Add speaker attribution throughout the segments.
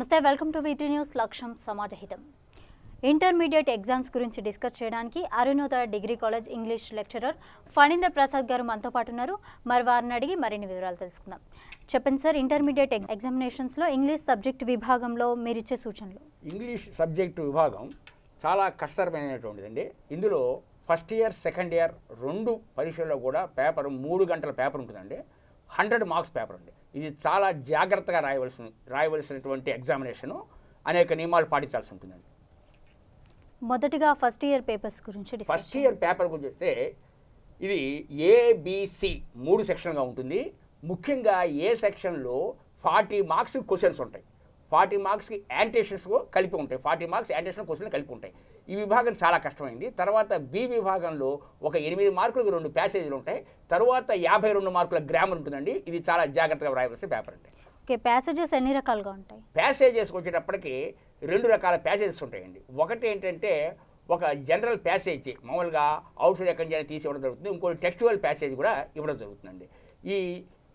Speaker 1: నమస్తే, welcome to V3 news. లక్ష్యం సమాజహితం. Intermediate exams గురించి డిస్కస్ చేయడానికి Arunodaya degree college English lecturer Phanindar Prasad గారు మనతో పాటు ఉన్నారు. మరి వారిని అడిగి మరిన్ని వివరాలు తెలుసుకుందాం. చెప్పండి సార్, ఇంటర్మీడియట్ ఎగ్జామినేషన్స్లో ఇంగ్లీష్ సబ్జెక్ట్ విభాగంలో మీరు ఇచ్చే సూచనలు.
Speaker 2: ఇంగ్లీష్ సబ్జెక్టు విభాగం చాలా కష్టతరమైనటువంటిదండి. ఇందులో ఫస్ట్ ఇయర్ సెకండ్ ఇయర్ రెండు పరీక్షల్లో కూడా పేపర్ 3 గంటల పేపర్ ఉంటుందండి. 100 మార్క్స్ పేపర్ అండి. ఇది చాలా జాగ్రత్తగా రాయవలసినటువంటి ఎగ్జామినేషను. అనేక నియమాలు పాటించాల్సి ఉంటుందండి.
Speaker 1: మొదటిగా ఫస్ట్ ఇయర్ పేపర్స్ గురించి.
Speaker 2: ఫస్ట్ ఇయర్ పేపర్ గురించి వస్తే ఇది ABC 3 సెక్షన్గా ఉంటుంది. ముఖ్యంగా ఏ సెక్షన్లో 40 మార్క్స్ క్వశ్చన్స్ ఉంటాయి. 40 మార్క్స్కి యాంటేషన్స్ కలిపి ఉంటాయి. 40 మార్క్స్ యాంటేషన్ క్వశ్చన్లు కలిపి ఉంటాయి. ఈ విభాగం చాలా కష్టమైంది. తర్వాత బి విభాగంలో ఒక 8 మార్కులకు 2 ప్యాసేజీలు ఉంటాయి. తర్వాత 52 మార్కుల గ్రామర్ ఉంటుందండి. ఇది చాలా జాగ్రత్తగా రాయవలసిన పేపర్ అండి.
Speaker 1: ఓకే, ప్యాసేజెస్ ఎన్ని రకాలుగా ఉంటాయి?
Speaker 2: ప్యాసేజెస్కి వచ్చేటప్పటికి 2 రకాల ప్యాసేజెస్ ఉంటాయండి. ఒకటి ఏంటంటే ఒక జనరల్ ప్యాసేజ్, మామూలుగా అవుట్ సైడ్ ఎక్కడి నుంచి తీసి ఇవ్వడం జరుగుతుంది. ఇంకోటి టెక్స్చువల్ ప్యాసేజ్ కూడా ఇవ్వడం జరుగుతుందండి. ఈ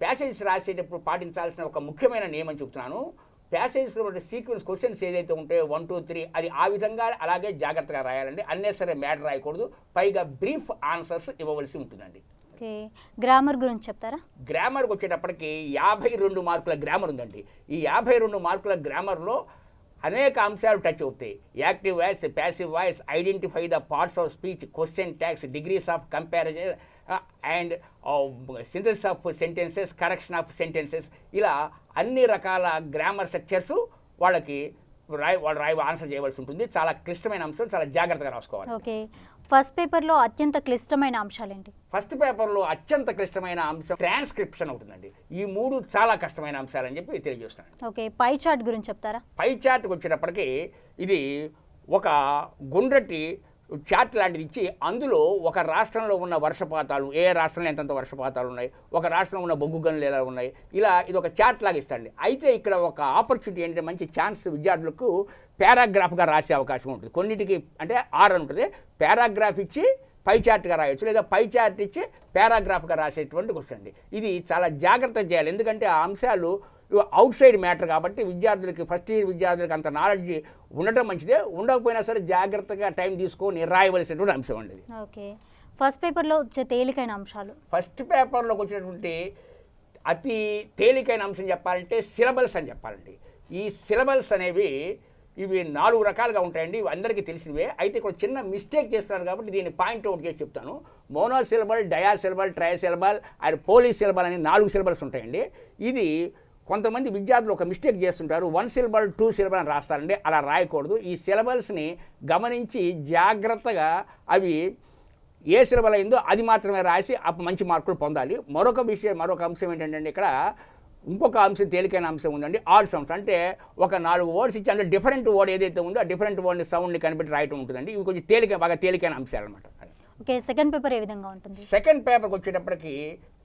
Speaker 2: ప్యాసేజెస్ రాసేటప్పుడు పాటించాల్సిన ఒక ముఖ్యమైన నియమం చెప్తున్నాను. ప్యాసేజెస్లో ఉండే సీక్వెన్స్ క్వశ్చన్స్ ఏదైతే ఉంటాయో 1, 2, 3 అది ఆ విధంగా అలాగే జాగ్రత్తగా రాయాలండి. అన్నెసరీ మ్యాటర్ రాయకూడదు. పైగా బ్రీఫ్ ఆన్సర్స్ ఇవ్వవలసి ఉంటుందండి.
Speaker 1: ఓకే, గ్రామర్ గురించి చెప్తారా?
Speaker 2: గ్రామర్కి వచ్చేటప్పటికి 52 మార్కుల గ్రామర్ ఉందండి. ఈ 52 మార్కుల గ్రామర్లో అనేక అంశాలు టచ్ అవుతాయి. Active voice, passive voice, identify the parts of speech, question tags, degrees of comparison and synthesis of sentences, correction of sentences, ఇలా అన్ని రకాల గ్రామర్ స్ట్రక్చర్స్ వాళ్ళు ఆన్సర్ చేయవలసి ఉంటుంది. చాలా క్లిష్టమైన అంశం, చాలా జాగ్రత్తగా రాసుకోవాలి.
Speaker 1: ఓకే, ఫస్ట్ పేపర్లో అత్యంత క్లిష్టమైన అంశాలు ఏంటి?
Speaker 2: ఫస్ట్ పేపర్లో అత్యంత క్లిష్టమైన అంశం ట్రాన్స్క్రిప్షన్ అవుతుందండి. ఈ 3 చాలా కష్టమైన అంశాలని చెప్పి తెలియజేస్తున్నాను.
Speaker 1: ఓకే, పై చార్ట్ గురించి చెప్తారా?
Speaker 2: పై చార్ట్కి వచ్చేటప్పటికి ఇది ఒక గుండ్రటి చార్ట్ లాంటిది ఇచ్చి అందులో ఒక రాష్ట్రంలో ఉన్న వర్షపాతాలు, ఏ రాష్ట్రంలో ఎంతంత వర్షపాతాలు ఉన్నాయి, ఒక రాష్ట్రంలో ఉన్న బొగ్గు గనులు ఎలా ఉన్నాయి, ఇలా ఇది ఒక చార్ట్ లాగా ఇస్తాండి. అయితే ఇక్కడ ఒక ఆపర్చునిటీ ఏంటంటే మంచి ఛాన్స్ విద్యార్థులకు పారాగ్రాఫ్గా రాసే అవకాశం ఉంటుంది. కొన్నిటికి అంటే 6 అని ఉంటుంది. పారాగ్రాఫ్ ఇచ్చి పై చార్ట్గా రాయొచ్చు, లేదా పై చార్ట్ ఇచ్చి పారాగ్రాఫ్గా రాసేటువంటి క్వశ్చన్ అండి. ఇది చాలా జాగ్రత్త చేయాలి. ఎందుకంటే ఆ అంశాలు అవుట్ సైడ్ మ్యాటర్ కాబట్టి విద్యార్థులకి, ఫస్ట్ ఇయర్ విద్యార్థులకి అంత నాలెడ్జ్ ఉండటం మంచిదే. ఉండకపోయినా సరే జాగ్రత్తగా టైం తీసుకొని రాయవలసినటువంటి అంశం అండి.
Speaker 1: ఓకే, ఫస్ట్ పేపర్లో వచ్చే తేలికైన అంశాలు.
Speaker 2: ఫస్ట్ పేపర్లోకి వచ్చినటువంటి అతి తేలికైన అంశం చెప్పాలంటే సిలబల్స్ అని చెప్పాలండి. ఈ సిలబల్స్ అనేవి ఇవి 4 రకాలుగా ఉంటాయండి. ఇవి అందరికీ తెలిసినవే. అయితే ఇక్కడ చిన్న మిస్టేక్ చేస్తున్నారు కాబట్టి దీన్ని పాయింట్ అవుట్ చేసి చెప్తాను. Monosyllable, disyllable, trisyllable and polysyllable అని 4 సిలబల్స్ ఉంటాయండి. ఇది కొంతమంది విద్యార్థులు ఒక మిస్టేక్ చేస్తుంటారు. 1 సిలబల్ 2 సిలబల్ అని రాస్తారండి. అలా రాయకూడదు. ఈ సిలబల్స్ని గమనించి జాగ్రత్తగా అవి ఏ సిలబల్ అయిందో అది మాత్రమే రాసి మంచి మార్కులు పొందాలి. మరొక అంశం ఏంటంటే ఇక్కడ ఇంకొక అంశం, తేలికైన అంశం ఉందండి. ఆడ్ సౌండ్స్ అంటే ఒక 4 వర్డ్స్ ఇచ్చి అందులో డిఫరెంట్ వర్డ్ ఏదైతే ఉందో ఆ డిఫరెంట్ వర్డ్ని సౌండ్ని కనిపెట్టి రాయటం ఉంటుందండి. ఇవి కొంచెం బాగా తేలికైన అంశాలు అనమాట.
Speaker 1: ఓకే, సెకండ్ పేపర్ ఏ విధంగా ఉంటుంది?
Speaker 2: సెకండ్ పేపర్కి వచ్చేటప్పటికి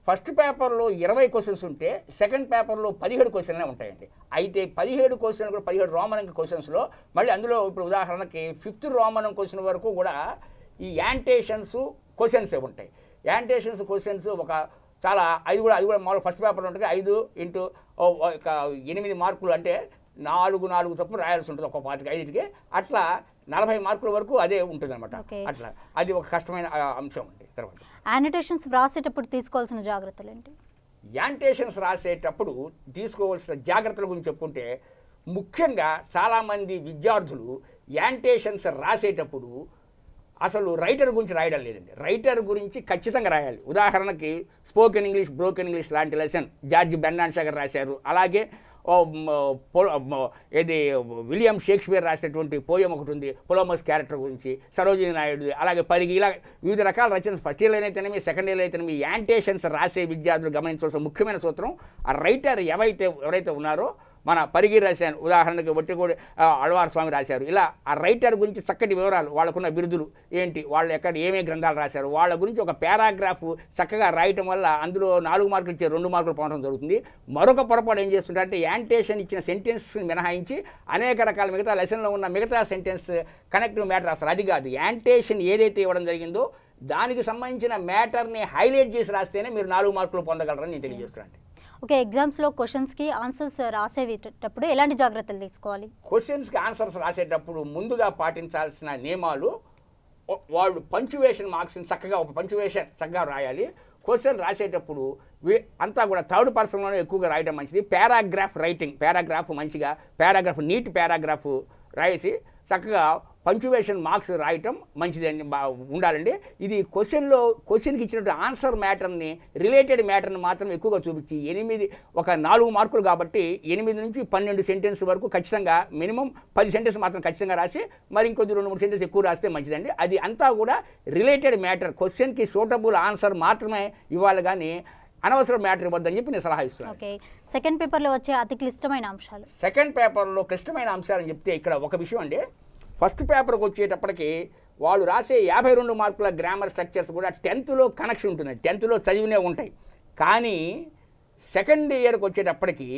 Speaker 2: ఫస్ట్ పేపర్లో 20 క్వశ్చన్స్ ఉంటే సెకండ్ పేపర్లో 17 క్వశ్చన్లే ఉంటాయండి. అయితే 17 క్వశ్చన్ కూడా 17 రోమన్ అంక క్వశ్చన్స్లో మళ్ళీ అందులో ఇప్పుడు ఉదాహరణకి 5th రోమన్ క్వశ్చన్ వరకు కూడా ఈ యాంటేషన్స్ క్వశ్చన్సే ఉంటాయి. యాంటేషన్స్ క్వశ్చన్స్ ఒక చాలా అది కూడా మామూలు ఫస్ట్ పేపర్లో ఉంటుంది. 5 ఇంటూ 8 మార్కులు అంటే 4 తప్పు రాయాల్సి ఉంటుంది ఒక పాటికి 5కి. అట్లా 40 మార్కుల వరకు అదే ఉంటుంది అనమాట. అట్లా అది ఒక కష్టమైన అంశం అండి. తర్వాత
Speaker 1: యానిటేషన్స్ రాసేటప్పుడు తీసుకోవాల్సిన జాగ్రత్తలు ఏంటి?
Speaker 2: యాంటేషన్స్ రాసేటప్పుడు తీసుకోవాల్సిన జాగ్రత్తల గురించి చెప్పుకుంటే ముఖ్యంగా చాలామంది విద్యార్థులు యాంటేషన్స్ రాసేటప్పుడు అసలు రైటర్ గురించి రాయడం లేదండి. రైటర్ గురించి ఖచ్చితంగా రాయాలి. ఉదాహరణకి స్పోకెన్ ఇంగ్లీష్, బ్రోకెన్ ఇంగ్లీష్ లాంటి లెసన్ జార్జ్ బెర్నార్డ్ గారు రాశారు. అలాగే ఏది విలియం షేక్స్పియర్ రాసినటువంటి పోయం ఒకటి ఉంది, పొలోమస్ క్యారెక్టర్ గురించి, సరోజిని నాయుడు, అలాగే పరిగి, ఇలా వివిధ రకాల రచనలు ఫస్ట్ ఇయర్లో అయితేనేమి సెకండ్ ఇయర్లో అయితేనేమి యాంటేషన్స్ రాసే విద్యార్థులు గమనించవలసిన ముఖ్యమైన సూత్రం ఆ రైటర్ ఎవరైతే ఉన్నారో మన పరిగి రాశాను, ఉదాహరణకి ఒట్టిగూడి అళవార్ స్వామి రాశారు. ఇలా ఆ రైటర్ గురించి చక్కటి వివరాలు, వాళ్ళకున్న బిరుదులు ఏంటి, వాళ్ళు ఎక్కడ ఏమేమి గ్రంథాలు రాశారు, వాళ్ళ గురించి ఒక పారాగ్రాఫ్ చక్కగా రాయటం వల్ల అందులో 4 మార్కులు ఇచ్చే 2 మార్కులు పొందడం జరుగుతుంది. మరొక పొరపాటు ఏం చేస్తుంటారంటే యాంటేషన్ ఇచ్చిన సెంటెన్స్ని మినహాయించి అనేక రకాల మిగతా లెసన్లో ఉన్న మిగతా సెంటెన్స్ కనెక్టివ్ మ్యాటర్ రాస్తారు. అది కాదు, యాంటేషన్ ఏదైతే ఇవ్వడం జరిగిందో దానికి సంబంధించిన మ్యాటర్ని హైలైట్ చేసి రాస్తేనే మీరు 4 మార్కులు పొందగలరని నేను తెలియజేస్తున్నాను.
Speaker 1: ఓకే, ఎగ్జామ్స్లో క్వశ్చన్స్కి ఆన్సర్స్ రాసేటప్పుడు ఎలాంటి జాగ్రత్తలు తీసుకోవాలి?
Speaker 2: క్వశ్చన్స్కి ఆన్సర్స్ రాసేటప్పుడు ముందుగా పాటించాల్సిన నియమాలు, వాళ్ళు పంక్చువేషన్ మార్క్స్ని చక్కగా ఒక పంక్చువేషన్ చక్కగా రాయాలి. క్వశ్చన్ రాసేటప్పుడు అంతా కూడా థర్డ్ పర్సన్లోనే ఎక్కువగా రాయడం మంచిది. పారాగ్రాఫ్ రైటింగ్, పారాగ్రాఫ్ మంచిగా నీట్ పారాగ్రాఫ్ రాసి చక్కగా పంక్చువేషన్ మార్క్స్ రాయటం మంచిది అని ఉండాలండి. ఇది క్వశ్చన్కి ఇచ్చినట్టు ఆన్సర్ మ్యాటర్ని, రిలేటెడ్ మ్యాటర్ని మాత్రం ఎక్కువగా చూపించి 4 మార్కులు కాబట్టి 8 నుంచి 12 సెంటెన్స్ వరకు ఖచ్చితంగా, మినిమం 10 సెంటెన్స్ మాత్రం ఖచ్చితంగా రాసి మరి ఇంకొంచెం 2-3 సెంటెన్స్ ఎక్కువ రాస్తే మంచిదండి. అది అంతా కూడా రిలేటెడ్ మ్యాటర్, క్వశ్చన్కి సూటబుల్ ఆన్సర్ మాత్రమే ఇవ్వాలి, కానీ అనవసరం మ్యాటర్ ఇవ్వద్దని చెప్పి నేను సలహా ఇస్తున్నాను.
Speaker 1: ఓకే, సెకండ్ పేపర్లో వచ్చే అతి క్లిష్టమైన అంశాలు.
Speaker 2: సెకండ్ పేపర్లో క్లిష్టమైన అంశాలని చెప్తే ఇక్కడ ఒక విషయం అండి. ఫస్ట్ పేపర్కి వచ్చేటప్పటికి వాళ్ళు రాసే 52 మార్కుల గ్రామర్ స్ట్రక్చర్స్ కూడా 10th కనెక్షన్ ఉంటుంది, 10th చదివినే ఉంటాయి. కానీ సెకండ్ ఇయర్కి వచ్చేటప్పటికి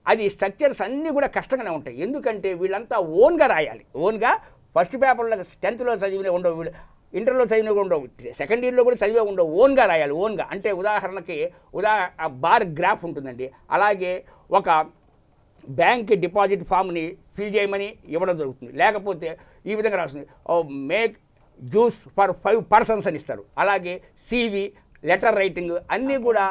Speaker 2: అది స్ట్రక్చర్స్ అన్నీ కూడా కష్టంగానే ఉంటాయి. ఎందుకంటే వీళ్ళంతా ఓన్గా రాయాలి. ఓన్గా ఫస్ట్ పేపర్లో 10th చదివినే ఉండవు, వీళ్ళు ఇంటర్లో చదివినవి ఉండవు, సెకండ్ ఇయర్లో కూడా చదివే ఉండవు, ఓన్గా రాయాలి. ఓన్గా అంటే ఉదాహరణకి బార్ గ్రాఫ్ ఉంటుందండి, అలాగే ఒక బ్యాంక్ డిపాజిట్ ఫామ్ని ఫిల్ చేయమని ఇవ్వడం జరుగుతుంది. లేకపోతే ఈ విధంగా రాస్తుంది, మేక్ జ్యూస్ ఫర్ 5 persons అని ఇస్తారు. అలాగే CV, లెటర్ రైటింగ్ అన్నీ కూడా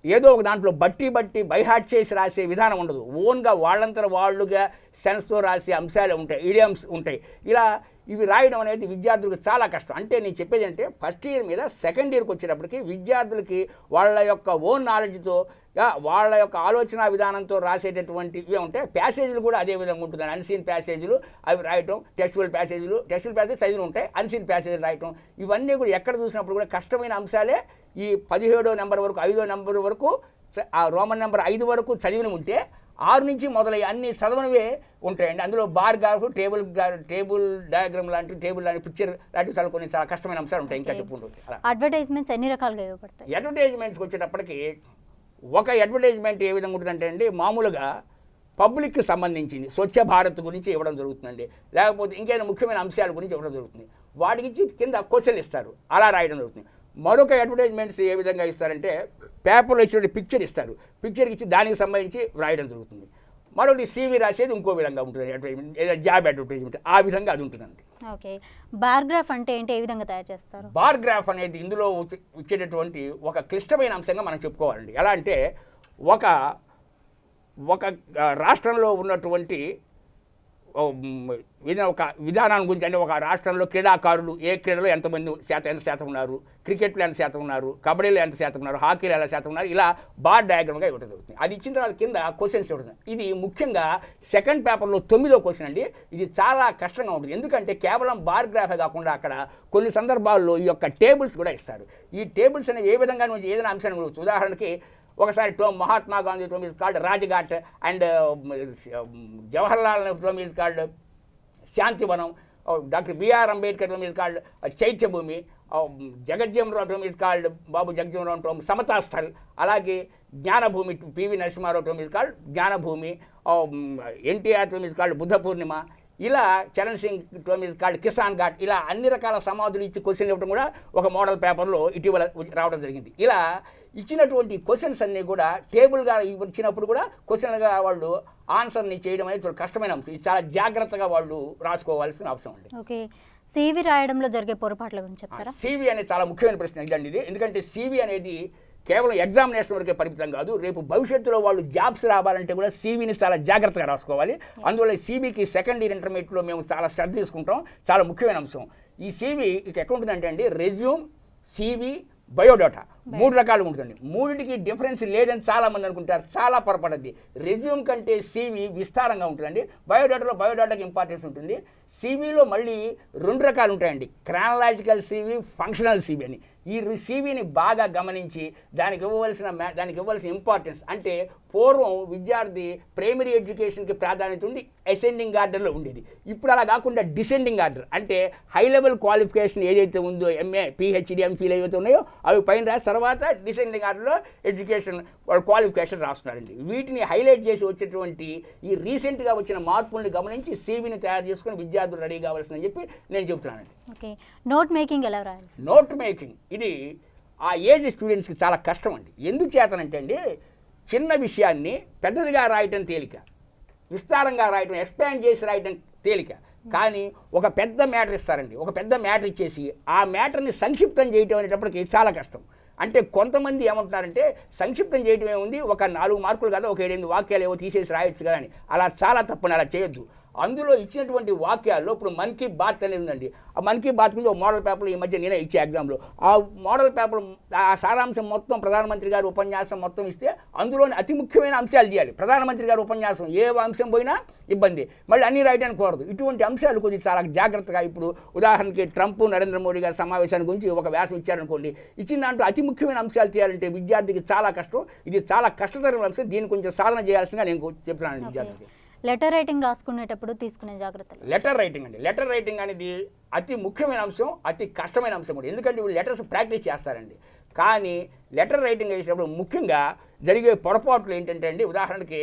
Speaker 2: ఏదో ఒక దాంట్లో బట్టి బైహార్ట్ చేసి రాసే విధానం ఉండదు. ఓన్గా వాళ్ళంతా వాళ్ళుగా సెన్స్తో రాసే అంశాలు ఉంటాయి, ఈడియమ్స్ ఉంటాయి. ఇలా ఇవి రాయడం అనేది విద్యార్థులకు చాలా కష్టం. అంటే నేను చెప్పేది అంటే ఫస్ట్ ఇయర్ మీద సెకండ్ ఇయర్కి వచ్చేటప్పటికి విద్యార్థులకి వాళ్ళ యొక్క ఓన్ నాలెడ్జ్తో, వాళ్ళ యొక్క ఆలోచన విధానంతో రాసేటటువంటివి ఉంటాయి. ప్యాసేజీలు కూడా అదే విధంగా ఉంటుంది. అన్సీన్ ప్యాసేజీలు అవి రాయటం, టెక్స్చువల్ ప్యాసేజ్ చదివి ఉంటాయి, అన్సీన్ ప్యాసేజీలు రాయటం, ఇవన్నీ కూడా ఎక్కడ చూసినప్పుడు కూడా కష్టమైన అంశాలే. ఈ 17వ నెంబర్ వరకు, 5వ నెంబర్ వరకు, ఆ రోమన్ నెంబర్ 5 వరకు చదివిన ఉంటే 6 నుంచి మొదలయ్యి అన్ని చదవనివే ఉంటాయండి. అందులో బార్ గ్రాఫ్, టేబుల్ డయాగ్రామ్ లాంటి, టేబుల్ లాంటి, పిక్చర్ లాంటివి చదువుకొని చాలా కష్టమైన అంశాలు ఉంటాయి. ఇంకా చెప్పుకుంటుంది.
Speaker 1: అడ్వర్టైజ్మెంట్స్ ఎన్ని రకాలుగా ఇవ్వబడతాయి?
Speaker 2: అడ్వర్టైజ్మెంట్స్కి వచ్చేటప్పటికి ఒక అడ్వర్టైజ్మెంట్ ఏ విధంగా ఉంటుందంటే అండి, మామూలుగా పబ్లిక్కి సంబంధించింది స్వచ్ఛ భారత్ గురించి ఇవ్వడం జరుగుతుందండి, లేకపోతే ఇంకేదైనా ముఖ్యమైన అంశాల గురించి ఇవ్వడం జరుగుతుంది. వాటికి ఇచ్చి కింద క్వశ్చన్ ఇస్తారు, అలా రాయడం జరుగుతుంది. మరొక అడ్వర్టైజ్మెంట్స్ ఏ విధంగా ఇస్తారంటే పేపర్లో ఇచ్చిన పిక్చర్ ఇస్తారు, పిక్చర్కి ఇచ్చి దానికి సంబంధించి రాయడం జరుగుతుంది. మరొకటి CV రాసేది ఇంకో విధంగా ఉంటుంది, అడ్వర్టైజ్మెంట్, జాబ్ అడ్వర్టైజ్మెంట్, ఆ విధంగా అది ఉంటుందండి.
Speaker 1: ఓకే, బార్ గ్రాఫ్ అంటే ఏంటి, ఏ విధంగా తయారు చేస్తారు?
Speaker 2: బార్ గ్రాఫ్ అనేది ఇందులో వచ్చేటటువంటి ఒక క్లిష్టమైన అంశంగా మనం చెప్పుకోవాలండి. ఎలా అంటే ఒక రాష్ట్రంలో ఉన్నటువంటి ఒక విధానాన్ని గురించి, అంటే ఒక రాష్ట్రంలో క్రీడాకారులు ఏ క్రీడలో ఎంత శాతం ఉన్నారు, క్రికెట్లో ఎంత శాతం ఉన్నారు, కబడ్డీలో ఎంత శాతం ఉన్నారు, హాకీలో ఎంత శాతం ఉన్నారు, ఇలా బార్ డయాగ్రామ్గా ఇవ్వడం జరుగుతుంది. అది ఇచ్చిన తర్వాత కింద క్వశ్చన్స్ ఇవ్వడం. ఇది ముఖ్యంగా సెకండ్ పేపర్లో 9వ క్వశ్చన్ అండి. ఇది చాలా కష్టంగా ఉంటుంది. ఎందుకంటే కేవలం బార్ గ్రాఫే కాకుండా అక్కడ కొన్ని సందర్భాల్లో ఈ యొక్క టేబుల్స్ కూడా ఇస్తారు. ఈ టేబుల్స్ అనేవి ఏ విధంగా ఏదైనా అంశాన్ని గురించి, ఉదాహరణకి ఒకసారి Mahatma Gandhi tomb is called Raj Ghat, and Jawaharlal Nehru tomb is called Shantivanam, doctor BR Ambedkar tomb is called Chaitya Bhoomi, Jagjivan Rao tomb is called Babu Jagjivan Rao tomb Samata Sthal, అలాగే Jnanabhoomi PV Narasimha Rao tomb is called Jnanabhoomi, NTR tomb is called Buddha Purnima, ఇలా Charan Singh tomb is called Kisan Ghat, ఇలా అన్ని రకాల సమాధులు ఇచ్చి క్వశ్చన్ ఇవ్వడం కూడా ఒక మోడల్ పేపర్లో ఇటీవల రావడం జరిగింది. ఇలా ఇచ్చినటువంటి క్వశ్చన్స్ అన్నీ కూడా టేబుల్గా ఇచ్చినప్పుడు కూడా క్వశ్చన్గా వాళ్ళు ఆన్సర్ని చేయడం అనేది కష్టమైన అంశం. ఇది చాలా జాగ్రత్తగా వాళ్ళు రాసుకోవాల్సిన అవసరం అండి.
Speaker 1: ఓకే, CV రాయడంలో జరిగే పొరపాట్ల గురించి చెప్తారా?
Speaker 2: CV అనేది చాలా ముఖ్యమైన ప్రశ్న ఇదండి ఇది. ఎందుకంటే CV అనేది కేవలం ఎగ్జామినేషన్ వరకే పరిమితం కాదు, రేపు భవిష్యత్తులో వాళ్ళు జాబ్స్ రావాలంటే కూడా CVని చాలా జాగ్రత్తగా రాసుకోవాలి. అందువల్ల CVకి సెకండ్ ఇయర్ ఇంటర్మీడియట్లో మేము చాలా శ్రద్ధ తీసుకుంటాం, చాలా ముఖ్యమైన అంశం. ఈ CV ఎక్కడ ఉంటుందంటే అండి, రెజ్యూమ్, CV, బయోడాటా 3 రకాలు ఉంటుంది. మూడింటికి డిఫరెన్స్ లేదని చాలామంది అనుకుంటారు, చాలా పొరపడద్ది. రెజ్యూమ్ కంటే CV విస్తారంగా ఉంటుందండి. బయోడాటాకి ఇంపార్టెన్స్ ఉంటుంది. CVలో మళ్ళీ 2 రకాలు ఉంటాయండి, క్రానలాజికల్ CV, ఫంక్షనల్ CV అని. ఈ CVని బాగా గమనించి దానికి ఇవ్వవలసిన ఇంపార్టెన్స్, అంటే పూర్వం విద్యార్థి ప్రైమరీ ఎడ్యుకేషన్కి ప్రాధాన్యత ఉంది, అసెండింగ్ ఆర్డర్లో ఉండేది. ఇప్పుడు అలా కాకుండా డిసెండింగ్ ఆర్డర్, అంటే హై లెవెల్ క్వాలిఫికేషన్ ఏదైతే ఉందో, MA, PhD, MPhil ఏవైతే ఉన్నాయో అవి పైన రాసి తర్వాత డిసెండింగ్ ఆర్డర్లో ఎడ్యుకేషన్ క్వాలిఫికేషన్ రాస్తున్నారండి. వీటిని హైలైట్ చేసి వచ్చేటువంటి ఈ రీసెంట్గా వచ్చిన మార్పుల్ని గమనించి CVని తయారు చేసుకుని విద్యార్థులు రెడీ కావాల్సిందని చెప్పి నేను చెబుతున్నానండి.
Speaker 1: ఓకే, నోట్ మేకింగ్ ఎలా రాయాలి?
Speaker 2: నోట్ మేకింగ్ ఇది ఆ ఏజ్ స్టూడెంట్స్కి చాలా కష్టం అండి. ఎందుకు చేతనంటే అండి, చిన్న విషయాన్ని పెద్దదిగా రాయటం తేలిక, విస్తారంగా రాయటం, ఎక్స్పాండ్ చేసి రాయటం తేలిక. కానీ ఒక పెద్ద మ్యాటర్ ఇస్తారండి, ఒక పెద్ద మ్యాటర్ ఇచ్చేసి ఆ మ్యాటర్ని సంక్షిప్తం చేయటం అనేటప్పటికి చాలా కష్టం. అంటే కొంతమంది ఏమంటున్నారంటే సంక్షిప్తం చేయటం ఏముంది, ఒక 4 మార్కులు కదా, ఒక 7-8 వాక్యాలు ఏవో తీసేసి రాయొచ్చు కదా అని. అలా చాలా తప్పని, అలా చేయొద్దు. అందులో ఇచ్చినటువంటి వాక్యాల్లో ఇప్పుడు మన్ కీ బాత్ అనేది ఉందండి. ఆ మన్ కీ బాత్ మీద మోడల్ పేపర్ ఈ మధ్య నేనే ఇచ్చే ఎగ్జామ్లో. ఆ మోడల్ పేపర్ ఆ సారాంశం మొత్తం ప్రధానమంత్రి గారి ఉపన్యాసం మొత్తం ఇస్తే అందులోని అతి ముఖ్యమైన అంశాలు తీయాలి. ప్రధానమంత్రి గారి ఉపన్యాసం ఏ అంశం పోయినా ఇబ్బంది, మళ్ళీ అన్ని రాయడానికి కోరదు. ఇటువంటి అంశాలు కొంచెం చాలా జాగ్రత్తగా, ఇప్పుడు ఉదాహరణకి ట్రంప్ నరేంద్ర మోడీ గారి సమావేశాన్ని గురించి ఒక వ్యాసం ఇచ్చారనుకోండి, ఇచ్చిన దాంట్లో అతి ముఖ్యమైన అంశాలు తీయాలంటే విద్యార్థికి చాలా కష్టం. ఇది చాలా కష్టతరమైన అంశం, దీన్ని కొంచెం సాధన చేయాల్సిందిగా నేను చెప్తున్నాను విద్యార్థికి.
Speaker 1: లెటర్ రైటింగ్ రాసుకునేటప్పుడు తీసుకునే జాగ్రత్తలు.
Speaker 2: లెటర్ రైటింగ్ అండి, లెటర్ రైటింగ్ అనేది అతి ముఖ్యమైన అంశం, అతి కష్టమైన అంశం కూడా. ఎందుకంటే వీళ్ళు లెటర్స్ ప్రాక్టీస్ చేస్తారండి. కానీ లెటర్ రైటింగ్ చేసేటప్పుడు ముఖ్యంగా జరిగే పొరపాట్లు ఏంటంటే అండి, ఉదాహరణకి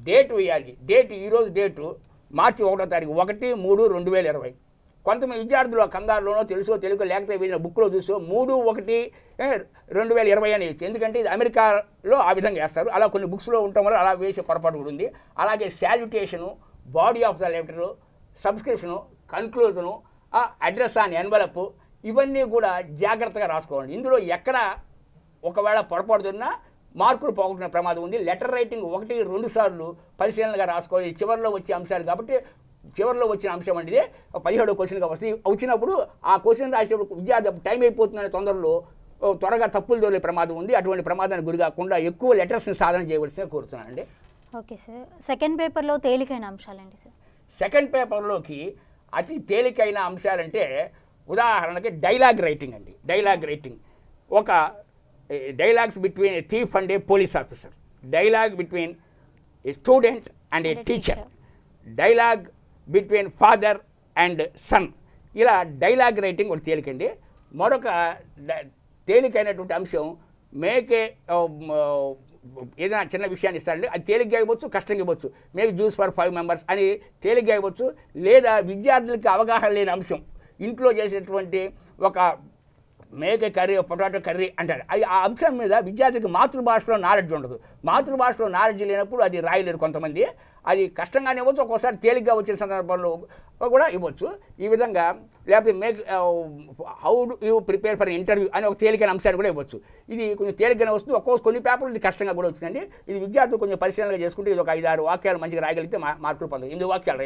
Speaker 2: డేట్ వేయాలి. డేట్ ఈరోజు డేటు మార్చి 1వ తారీఖు 1/3/2020. కొంతమంది విద్యార్థులు ఆ కంగారులోనో తెలుసో తెలియకో లేకపోతే వేసిన బుక్లో చూసో 3/1/2020 అని వేసి, ఎందుకంటే ఇది అమెరికాలో ఆ విధంగా వేస్తారు. అలా కొన్ని బుక్స్లో ఉండటం వల్ల అలా వేసే పొరపాటు కూడా ఉంది. అలాగే salutation, body of the letter, subscription, conclusion, address on envelope, ఇవన్నీ కూడా జాగ్రత్తగా రాసుకోవాలి. ఇందులో ఎక్కడ ఒకవేళ పొరపాటు దొరికినా మార్కులు పోగొట్టిన ప్రమాదం ఉంది. లెటర్ రైటింగ్ 1-2 సార్లు పరిశీలనగా రాసుకోవాలి. చివరిలో వచ్చే అంశాలు కాబట్టి చివరిలో వచ్చిన అంశం అంటే 17వ క్వశ్చన్గా వస్తుంది. వచ్చినప్పుడు ఆ క్వశ్చన్ రాసేటప్పుడు విద్యార్థి టైం అయిపోతుందనే తొందరలో త్వరగా తప్పులు దొరికే ప్రమాదం ఉంది. అటువంటి ప్రమాదానికి గురి కాకుండా ఎక్కువ లెటర్స్ని సాధన చేయవలసిందిగా కోరుతున్నానండి.
Speaker 1: Okay sir. సెకండ్ పేపర్లో తేలికైన అంశాలండి సార్.
Speaker 2: సెకండ్ పేపర్లోకి అతి తేలికైన అంశాలంటే ఉదాహరణకి డైలాగ్ రైటింగ్ అండి. డైలాగ్ రైటింగ్ ఒక dialogues between a thief and a police officer, dialogue between a student and a teacher, dialogue between father and son, ఇలా డైలాగ్ రైటింగ్ ఒకటి తేలికండి. మరొక తేలికైనటువంటి అంశం మేకే ఏదైనా చిన్న విషయాన్ని ఇస్తారండి, అది తేలిగ్గా ఇవ్వచ్చు, కష్టంగా ఇవ్వచ్చు. మేక్ జ్యూస్ ఫర్ 5 మెంబర్స్ అని తేలిగ్గా ఇవ్వచ్చు. లేదా విద్యార్థులకి అవగాహన లేని అంశం, ఇంట్లో చేసేటువంటి ఒక మేక కర్రీ, పొటాటో కర్రీ అంటారు. అది ఆ అంశం మీద విద్యార్థికి మాతృభాషలో నాలెడ్జ్ ఉండదు. మాతృభాషలో నాలెడ్జ్ లేనప్పుడు అది రాయలేరు కొంతమంది. అది కష్టంగానే ఇవ్వచ్చు, ఒక్కోసారి తేలిగ్గా వచ్చిన సందర్భంలో కూడా ఇవ్వచ్చు. ఈ విధంగా లేకపోతే make how do you prepare for interview అని ఒక తేలికైన అంశాన్ని కూడా ఇవ్వచ్చు. ఇది కొంచెం తేలిగ్గానే వస్తుంది. కొన్ని పేపర్లు ఇది కష్టంగా కూడా వచ్చిందండి. ఇది విద్యార్థులు కొంచెం పరిశీలనగా చేసుకుంటే ఇది ఒక 5-6 వాక్యాలు మంచిగా రాయగలిగితే మార్కులు పొందాలి. 8 వాక్యాలు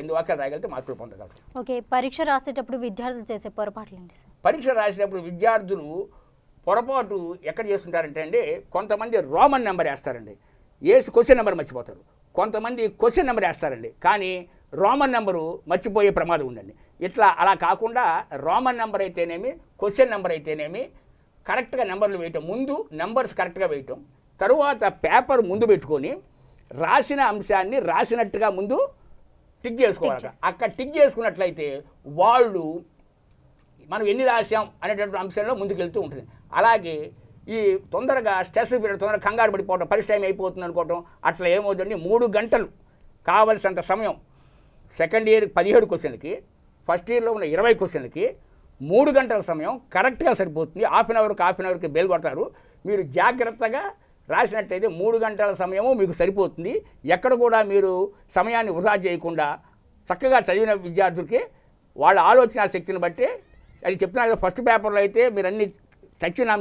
Speaker 2: రాయగలిగితే మార్కులు పొందగలరు.
Speaker 1: ఓకే. పరీక్ష రాసేటప్పుడు విద్యార్థులు చేసే పొరపాట్లు ఏంటి సార్?
Speaker 2: పరీక్ష రాసేటప్పుడు విద్యార్థులు పొరపాటు ఎక్కడ చేస్తుంటారంటే అండి, కొంతమంది రోమన్ నెంబర్ వేస్తారండి, వేసి క్వశ్చన్ నెంబర్ మర్చిపోతారు. కొంతమంది క్వశ్చన్ నెంబర్ వేస్తారండి, కానీ రోమన్ నెంబరు మర్చిపోయే ప్రమాదం ఉందండి. అలా కాకుండా రోమన్ నెంబర్ అయితేనేమి, క్వశ్చన్ నెంబర్ అయితేనేమి కరెక్ట్గా నెంబర్లు వేయటం, ముందు నెంబర్స్ కరెక్ట్గా వేయటం, తరువాత పేపర్ ముందు పెట్టుకొని రాసిన అంశాన్ని రాసినట్టుగా ముందు టిక్ చేసుకోవాలి. అక్కడ టిక్ చేసుకున్నట్లయితే వాళ్ళు మనం ఎన్ని రాసాం అనేటువంటి అంశంలో ముందుకెళ్తూ ఉంటుంది. అలాగే ఈ తొందరగా స్ట్రెస్ పీరియడ్, తొందరగా కంగారు పడిపోవడం, పరీక్ష టైం అయిపోతుంది అనుకోవటం, అట్లా ఏమవుతుందండి 3 గంటలు కావలసినంత సమయం సెకండ్ ఇయర్ 17 క్వశ్చన్లకి, ఫస్ట్ ఇయర్లో ఉన్న 20 క్వశ్చన్లకి 3 గంటల సమయం కరెక్ట్గా సరిపోతుంది. హాఫ్ అన్ అవర్కి బెల్ కొడతారు. మీరు జాగ్రత్తగా రాసినట్టయితే 3 గంటల సమయము మీకు సరిపోతుంది. ఎక్కడ కూడా మీరు సమయాన్ని వృధా చేయకుండా చక్కగా చదివిన విద్యార్థులకి వాళ్ళ ఆలోచన శక్తిని బట్టి, అది చెప్తున్నారు ఫస్ట్ పేపర్లో అయితే మీరు అన్ని చదివిన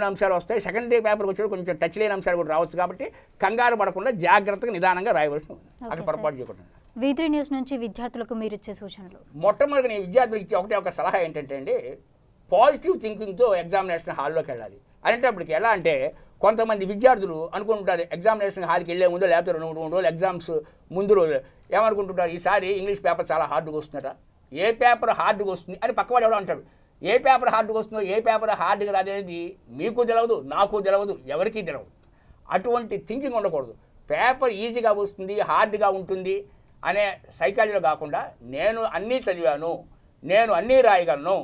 Speaker 2: అంశాలు వస్తాయి. సెకండ్ పేపర్కి వచ్చి కొంచెం టచ్ లేని అంశాలు కూడా రావచ్చు. కాబట్టి కంగారు పడకుండా జాగ్రత్తగా నిదానంగా రాయవలసి ఉంది. అది పొరపాటు చేయకుండా.
Speaker 1: V3 న్యూస్ నుంచి విద్యార్థులకు మీరు ఇచ్చే సూచనలు.
Speaker 2: మొట్టమొదటి నేను విద్యార్థులకు ఇచ్చే ఒక సలహా ఏంటంటే అండి, పాజిటివ్ థింకింగ్తో ఎగ్జామినేషన్ హాల్లోకి వెళ్ళాలి. అనేటప్పటికి ఎలా అంటే, కొంతమంది విద్యార్థులు అనుకుంటుంటారు ఎగ్జామినేషన్ హాల్కి వెళ్ళే ముందు లేకపోతే 2-3 రోజులు ఎగ్జామ్స్ ముందు రోజు ఏమనుకుంటుంటారు, ఈసారి ఇంగ్లీష్ పేపర్ చాలా హార్డ్గా వస్తుందట, ఏ పేపర్ హార్డ్గా వస్తుంది అని పక్కవాడు ఎవడో అంటాడు. ఏ పేపర్ హార్డ్గా వస్తుందో, ఏ పేపర్ హార్డ్గా రాదనేది మీకు తెలియదు, నాకు తెలియదు, ఎవరికీ తెలియదు. అటువంటి థింకింగ్ ఉండకూడదు. పేపర్ ఈజీగా వస్తుంది, హార్డ్గా ఉంటుంది అనే సైకాలజీలో కాకుండా నేను అన్నీ చదివాను, నేను అన్నీ రాయగలను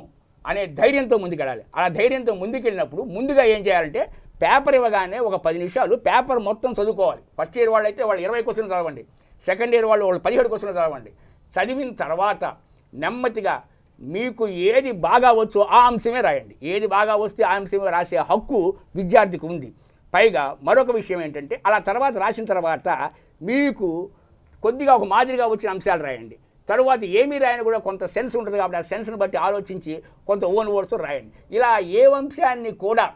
Speaker 2: అనే ధైర్యంతో ముందుకెళ్ళాలి. అలా ధైర్యంతో ముందుకెళ్ళినప్పుడు ముందుగా ఏం చేయాలంటే, పేపర్ ఇవ్వగానే ఒక 10 నిమిషాలు పేపర్ మొత్తం చదువుకోవాలి. ఫస్ట్ ఇయర్ వాళ్ళు అయితే వాళ్ళు 20 క్వశ్చన్లు చదవండి, సెకండ్ ఇయర్ వాళ్ళు 17 క్వశ్చన్లు చదవండి. చదివిన తర్వాత నెమ్మదిగా మీకు ఏది బాగా వచ్చో ఆ అంశమే రాయండి. ఏది బాగా వస్తే ఆ అంశమే రాసే హక్కు విద్యార్థికి ఉంది. పైగా మరొక విషయం ఏంటంటే అలా తర్వాత రాసిన తర్వాత మీకు కొద్దిగా ఒక మాదిరిగా వచ్చిన అంశాలు రాయండి. తరువాత ఏమీ రాయని కూడా కొంత సెన్స్ ఉంటుంది కాబట్టి ఆ సెన్స్ని బట్టి ఆలోచించి కొంత ఓన్ వర్డ్స్తో రాయండి. ఇలా ఏ అంశాన్ని కూడా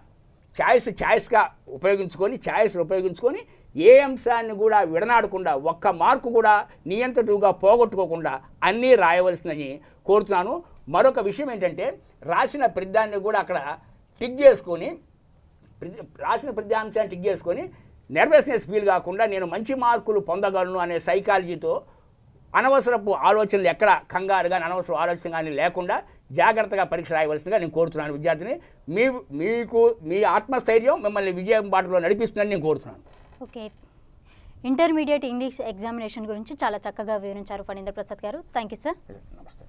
Speaker 2: ఛాయిస్గా ఉపయోగించుకొని ఏ అంశాన్ని కూడా విడనాడకుండా ఒక్క మార్కు కూడా నియంత్రణగా పోగొట్టుకోకుండా అన్నీ రాయవలసిందని కోరుతున్నాను. మరొక విషయం ఏంటంటే రాసిన ప్రతిదాన్ని కూడా అక్కడ టిక్ చేసుకొని రాసిన ప్రతి అంశాన్ని టిక్ చేసుకొని నెర్వస్నెస్ ఫీల్ కాకుండా నేను మంచి మార్కులు పొందగలను అనే సైకాలజీతో అనవసరపు ఆలోచనలు ఎక్కడ కంగారు కానీ అనవసర ఆలోచన కానీ లేకుండా జాగ్రత్తగా పరీక్ష రాయవలసిందిగా నేను కోరుతున్నాను విద్యార్థిని. మీకు మీ ఆత్మస్థైర్యం మిమ్మల్ని విజయం బాటలో నడిపిస్తుందని నేను కోరుతున్నాను.
Speaker 1: ఓకే, ఇంటర్మీడియట్ ఇంగ్లీష్ ఎగ్జామినేషన్ గురించి చాలా చక్కగా వివరించారు ఫణీంద్ర ప్రసాద్ గారు. Thank you sir.
Speaker 2: నమస్తే.